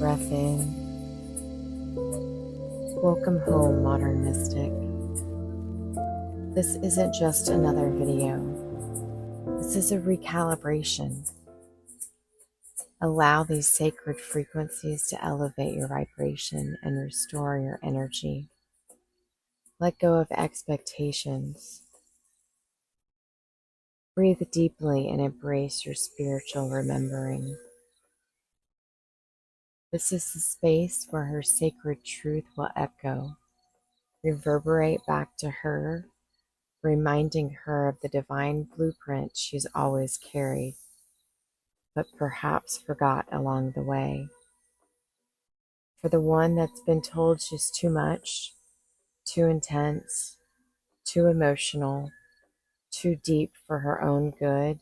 breath in. Welcome home, modern mystic. This isn't just another video. This is a recalibration. Allow these sacred frequencies to elevate your vibration and restore your energy. Let go of expectations. Breathe deeply and embrace your spiritual remembering. This is the space where her sacred truth will echo, reverberate back to her, reminding her of the divine blueprint she's always carried, but perhaps forgot along the way. For the one that's been told she's too much, too intense, too emotional, too deep for her own good,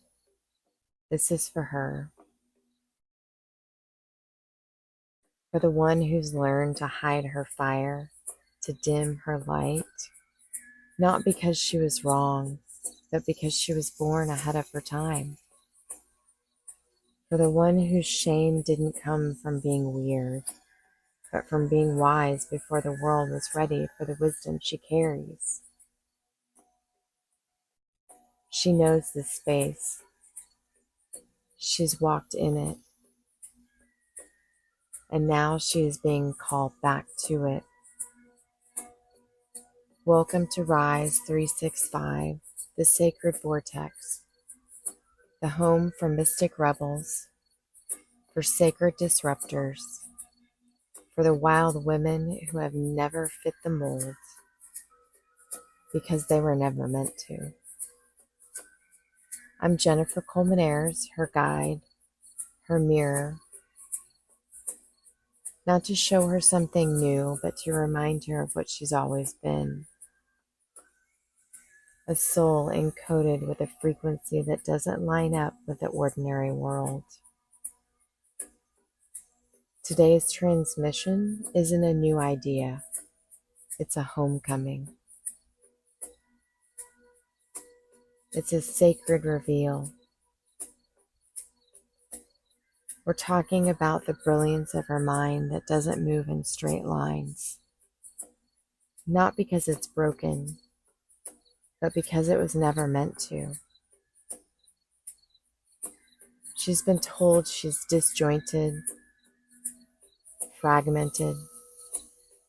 this is for her. For the one who's learned to hide her fire, to dim her light, not because she was wrong, but because she was born ahead of her time. For the one whose shame didn't come from being weird, but from being wise before the world was ready for the wisdom she carries. She knows this space. She's walked in it. And now she is being called back to it. Welcome to Rise 365, the sacred vortex, the home for mystic rebels, for sacred disruptors, for the wild women who have never fit the mold because they were never meant to. I'm Jennifer Coleman Ayers, her guide, her mirror, not to show her something new, but to remind her of what she's always been. A soul encoded with a frequency that doesn't line up with the ordinary world. Today's transmission isn't a new idea. It's a homecoming. It's a sacred reveal. We're talking about the brilliance of her mind that doesn't move in straight lines. Not because it's broken, but because it was never meant to. She's been told she's disjointed, fragmented,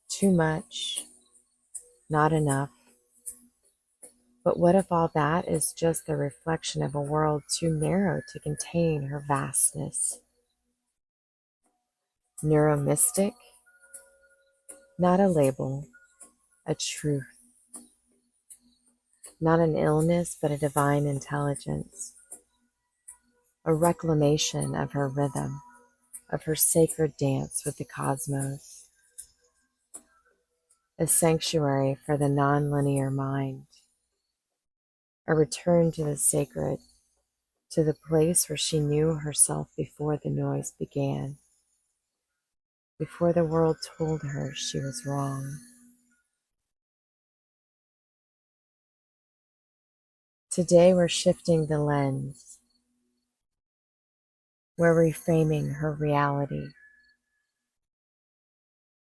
too much, not enough. But what if all that is just the reflection of a world too narrow to contain her vastness? Neuromystic, not a label, a truth. Not an illness, but a divine intelligence. A reclamation of her rhythm, of her sacred dance with the cosmos. A sanctuary for the non-linear mind. A return to the sacred, to the place where she knew herself before the noise began, before the world told her she was wrong. Today we're shifting the lens. We're reframing her reality.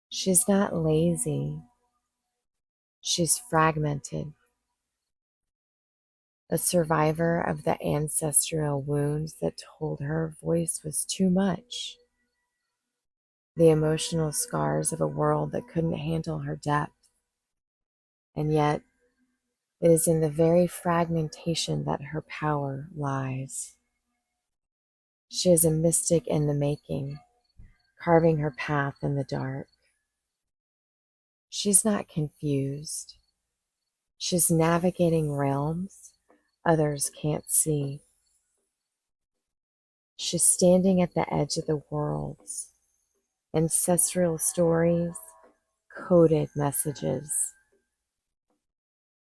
She's not lazy. She's fragmented. A survivor of the ancestral wounds that told her voice was too much. The emotional scars of a world that couldn't handle her depth. And yet, it is in the very fragmentation that her power lies. She is a mystic in the making, carving her path in the dark. She's not confused. She's navigating realms others can't see. She's standing at the edge of the worlds, ancestral stories, coded messages.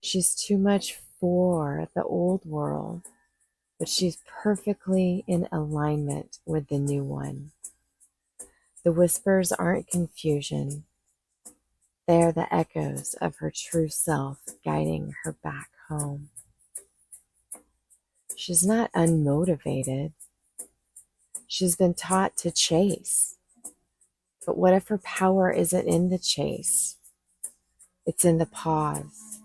She's too much for the old world, but she's perfectly in alignment with the new one. The whispers aren't confusion. They are the echoes of her true self guiding her back home. She's not unmotivated. She's been taught to chase, But what if her power isn't in the chase? It's in the pause,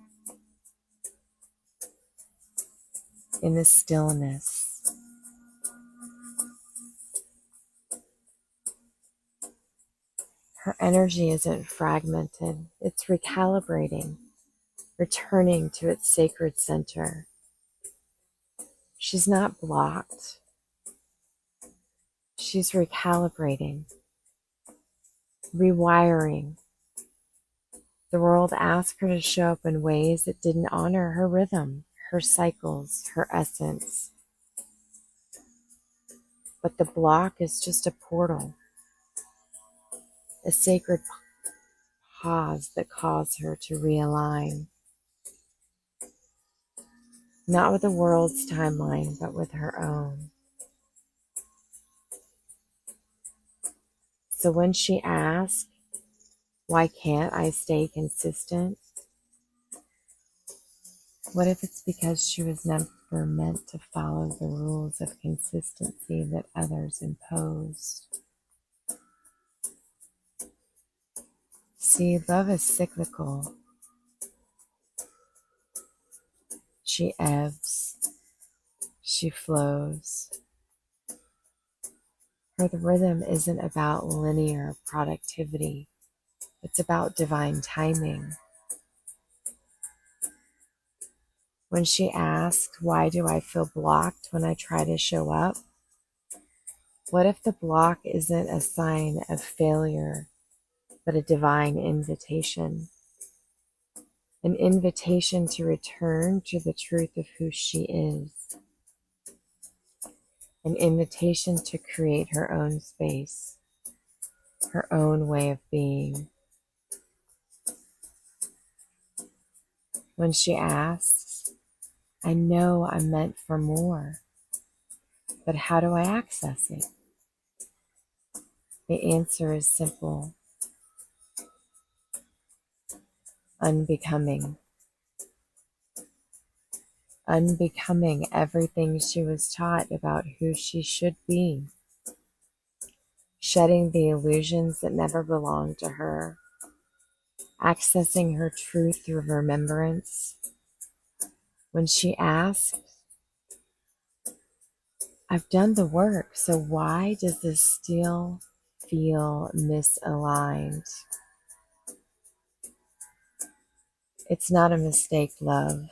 in the stillness. Her energy isn't fragmented, it's recalibrating, returning to its sacred center. She's not blocked, she's recalibrating, rewiring. The world asked her to show up in ways that didn't honor her rhythm, her cycles, her essence. But the block is just a portal, a sacred pause that calls her to realign, not with the world's timeline, but with her own. So when she asks, why can't I stay consistent? What if it's because she was never meant to follow the rules of consistency that others imposed? See, love is cyclical. She ebbs, she flows. Her rhythm isn't about linear productivity, it's about divine timing. When she asked, why do I feel blocked when I try to show up? What if the block isn't a sign of failure, but a divine invitation? An invitation to return to the truth of who she is. An invitation to create her own space, her own way of being. When she asks, I know I'm meant for more, but how do I access it? The answer is simple: unbecoming. Unbecoming everything she was taught about who she should be. Shedding the illusions that never belonged to her. Accessing her truth through remembrance. When she asks, I've done the work, so why does this still feel misaligned? It's not a mistake, love.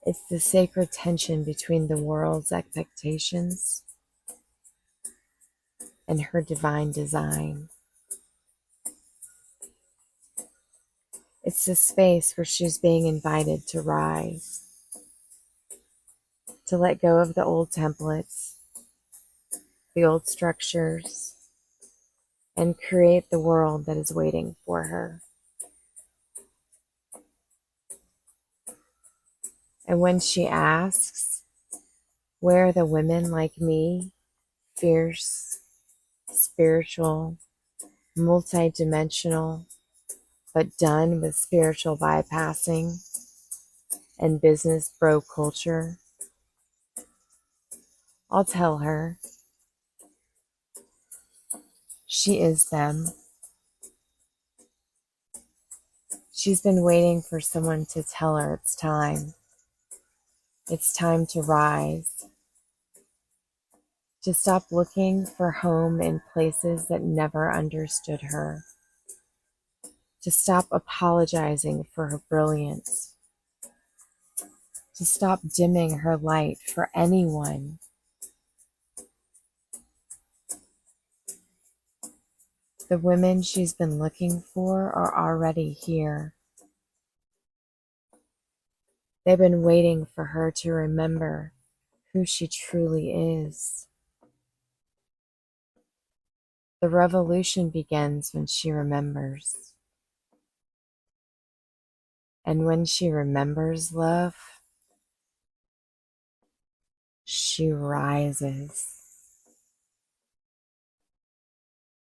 It's the sacred tension between the world's expectations and her divine design. It's the space where she's being invited to rise, to let go of the old templates, the old structures, and create the world that is waiting for her. And when she asks, where are the women like me, fierce, spiritual, multidimensional, but done with spiritual bypassing and business bro culture, I'll tell her she is them. She's been waiting for someone to tell her it's time. It's time to rise, to stop looking for home in places that never understood her, to stop apologizing for her brilliance, to stop dimming her light for anyone. The women she's been looking for are already here. They've been waiting for her to remember who she truly is. The revolution begins when she remembers. And when she remembers love, she rises.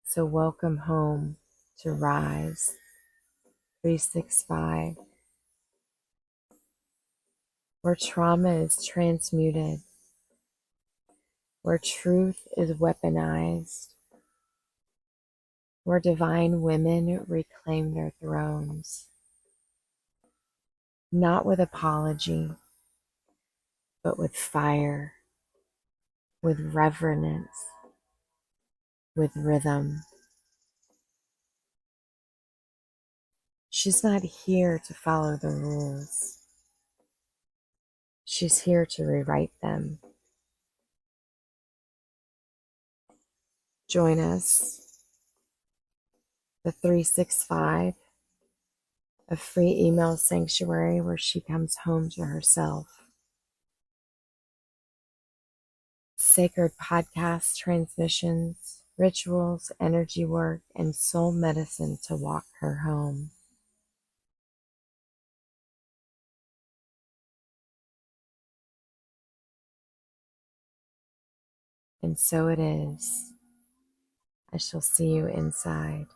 So welcome home to Rise 365, where trauma is transmuted, where truth is weaponized, where divine women reclaim their thrones, not with apology, but with fire, with reverence, with rhythm. She's not here to follow the rules. She's here to rewrite them. Join us, the 365, a free email sanctuary where she comes home to herself. Sacred podcast transmissions, rituals, energy work, and soul medicine to walk her home. And so it is. I shall see you inside.